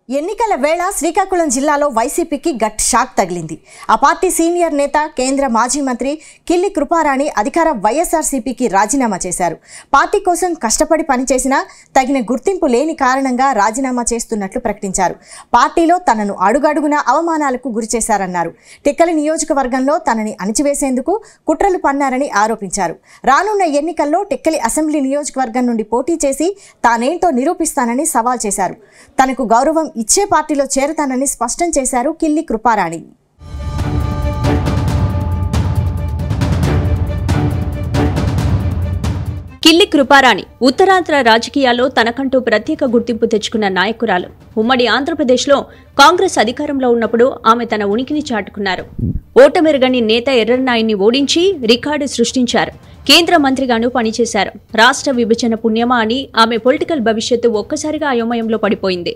ఎన్నికల వేళ శ్రీకాకుళం జిల్లాలో వైసీపీకి గట్ షాక్ తగిలింది. ఆ పార్టీ సీనియర్ నేత కేంద్ర మాజీ మంత్రి కిల్లి కృపారాణి అధికార వైఎస్ఆర్సీపీకి రాజీనామా చేశారు. పార్టీ కోసం కష్టపడి పనిచేసినా తగిన గుర్తింపు లేని కారణంగా రాజీనామా చేస్తున్నట్లు ప్రకటించారు. పార్టీలో తనను అడుగడుగునా అవమానాలకు గురిచేశారన్నారు. టెక్కలి నియోజకవర్గంలో తనని అణిచివేసేందుకు కుట్రలు పన్నారని ఆరోపించారు. రానున్న ఎన్నికల్లో టెక్కలి అసెంబ్లీ నియోజకవర్గం నుండి పోటీ చేసి తానేంటో నిరూపిస్తానని సవాల్ చేశారు. తనకు గౌరవం ఇచ్చే పార్టీలో చేరతానని స్పష్టం చేశారు కిల్లి కృపారాణి. కిల్లి కృపారాణి ఉత్తరాంధ్ర రాజకీయాల్లో తనకంటూ ప్రత్యేక గుర్తింపు తెచ్చుకున్న నాయకురాలు. ఉమ్మడి ఆంధ్రప్రదేశ్లో కాంగ్రెస్ అధికారంలో ఉన్నప్పుడు ఆమె తన ఉనికిని చాటుకున్నారు. ఓటమెరుగని నేత ఎర్రన్నాయుడిని ఓడించి రికార్డు సృష్టించారు. కేంద్ర మంత్రిగాను పనిచేశారు. రాష్ట్ర విభజన పుణ్యమా అని ఆమె పొలిటికల్ భవిష్యత్తు ఒక్కసారిగా అయోమయంలో పడిపోయింది.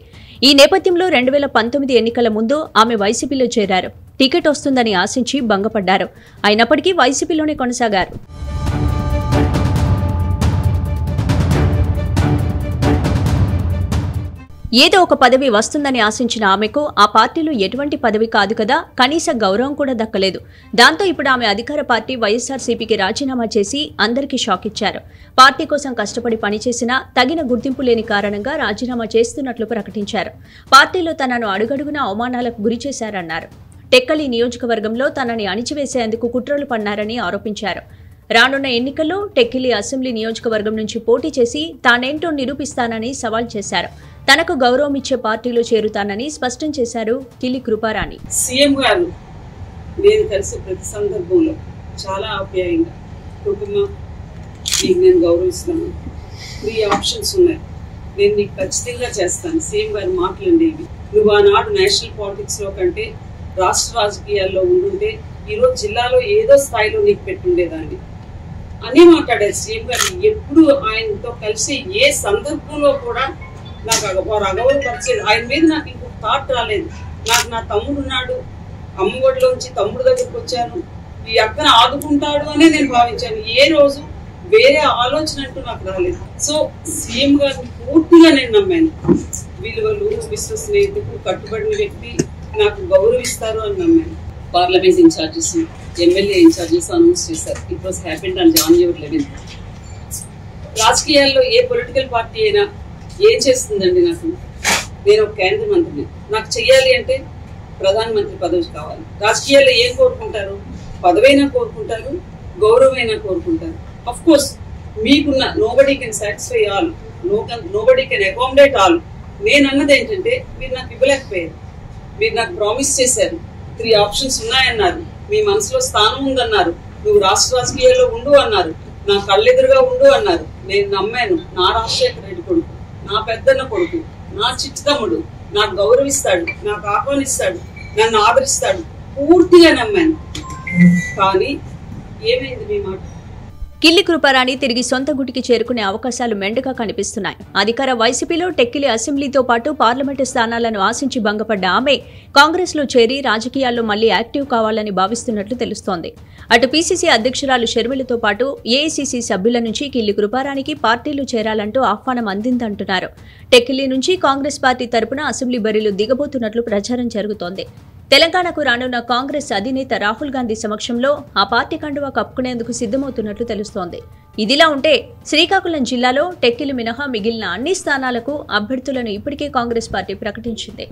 ఈ నేపథ్యంలో 2019 ఎన్నికల ముందు ఆమె వైసీపీలో చేరారు. టికెట్ వస్తుందని ఆశించి భంగపడ్డారు. అయినప్పటికీ వైసీపీలోనే కొనసాగారు. ఏదో ఒక పదవి వస్తుందని ఆశించిన ఆమెకు ఆ పార్టీలో ఎటువంటి పదవి కాదు కదా, కనీస గౌరవం కూడా దక్కలేదు. దాంతో ఇప్పుడు ఆమె అధికార పార్టీ వైఎస్ఆర్సీపీకి రాజీనామా చేసి అందరికీ షాక్ ఇచ్చారు. పార్టీ కోసం కష్టపడి పనిచేసినా తగిన గుర్తింపు లేని కారణంగా రాజీనామా చేస్తున్నట్లు ప్రకటించారు. పార్టీలో తనను అడుగడుగునా అవమానాలకు గురి చేశారన్నారు. టెక్కలి నియోజకవర్గంలో తనని అణిచివేసేందుకు కుట్రలు పన్నారని ఆరోపించారు. రానున్న ఎన్నికల్లో టెక్కలి అసెంబ్లీ నియోజకవర్గం నుంచి పోటీ చేసి తానేంటో నిరూపిస్తానని సవాల్ చేశారు. తనకు గౌరవం ఇచ్చే పార్టీలో చేరుతానని స్పష్టం చేశారు కిల్లి కృపారాణి. సీఎం గారు నేను కలిసి ప్రతి సందర్భంలో చాలా ఆప్యాయంగా కుటుంబం నీకు నేను గౌరవిస్తాను, 3 ఆప్షన్స్ ఉన్నాయి, నేను నీకు ఖచ్చితంగా చేస్తాను. సీఎం గారు మాట్లాడేవి నువ్వు ఆనాడు నేషనల్ పాలిటిక్స్ లో కంటే రాష్ట్ర రాజకీయాల్లో ఉండుంటే ఈరోజు జిల్లాలో ఏదో స్థాయిలో నీకు పెట్టుండేదాన్ని అని మాట్లాడారు సీఎం గారు. ఎప్పుడు ఆయనతో కలిసి ఏ సందర్భంలో కూడా నాకు అగౌరవపరిచేది, ఆయన మీద నాకు ఇంకొక థాట్ రాలేదు. నాకు నా తమ్ముడు ఉన్నాడు, అమ్మఒడిలోంచి తమ్ముడు దగ్గరికి వచ్చాను, ఈ అక్కన ఆదుకుంటాడు అనే నేను భావించాను. ఏ రోజు వేరే ఆలోచన అంటూ నాకు రాలేదు. సో సీఎం గారిని పూర్తిగా నేను నమ్మాను. విలువలు, విశ్వసనీయతకు కట్టుబడిన వ్యక్తి, నాకు గౌరవిస్తారు అని నమ్మాను. Parliament in charges, MLA in charges announce చేశారు. It was happened on January 11th. రాజకీయాల్లో ఏ పొలిటికల్ పార్టీ అయినా ఏం చేస్తుందండి? నేను ఒక కేంద్ర మంత్రిని, నాకు చెయ్యాలి అంటే ప్రధానమంత్రి పదవి కావాలి. రాజకీయాల్లో ఏం కోరుకుంటారు? పదవైనా కోరుకుంటారు, గౌరవమైనా కోరుకుంటారు. అఫ్ కోర్స్ మీకున్న nobody can satisfy all, nobody can accommodate all. నేను అన్నది ఏంటంటే మీరు నాకు ఇవ్వలేకపోయారు. మీరు నాకు ప్రామిస్ చేశారు, 3 ఆప్షన్స్ ఉన్నాయన్నారు, మీ మనసులో స్థానం ఉందన్నారు, నువ్వు రాష్ట్ర రాజకీయాల్లో ఉండు అన్నారు, నా కళ్ళెదురుగా ఉండు అన్నారు. నేను నమ్మాను. నా రాజశేఖర రెడ్డి కొడుకు, నా పెద్దన్న కొడుకు, నా చిట్టి తమ్ముడు నాకు గౌరవిస్తాడు, నాకు ఆహ్వానిస్తాడు, నన్ను ఆదరిస్తాడు, పూర్తిగా నమ్మాను. కానీ ఏమైంది మీ మాట? కిల్లి కృపారాణి తిరిగి సొంత గుటికి చేరుకునే అవకాశాలు మెండుగా కనిపిస్తున్నాయి. అధికార వైసీపీలో టెక్కలి అసెంబ్లీతో పాటు పార్లమెంటు స్థానాలను ఆశించి భంగపడ్డ ఆమె కాంగ్రెస్లో చేరి రాజకీయాల్లో మళ్లీ యాక్టివ్ కావాలని భావిస్తున్నట్లు తెలుస్తోంది. అటు పీసీసీ అధ్యక్షురాలు షర్మిలతో పాటు ఏఐసీసీ సభ్యుల నుంచి కిల్లి కృపారాణికి పార్టీలు చేరాలంటూ ఆహ్వానం అందిందంటున్నారు. టెక్కలి నుంచి కాంగ్రెస్ పార్టీ తరపున అసెంబ్లీ బరిలో దిగబోతున్నట్లు ప్రచారం జరుగుతోంది. తెలంగాణకు రానున్న కాంగ్రెస్ అధినేత రాహుల్ గాంధీ సమక్షంలో ఆ పార్టీ కండువా కప్పుకునేందుకు సిద్ధమవుతున్నట్లు తెలుస్తోంది. ఇదిలా ఉంటే శ్రీకాకుళం జిల్లాలో టెక్కలి మినహా మిగిలిన అన్ని స్థానాలకు అభ్యర్థులను ఇప్పటికే కాంగ్రెస్ పార్టీ ప్రకటించింది.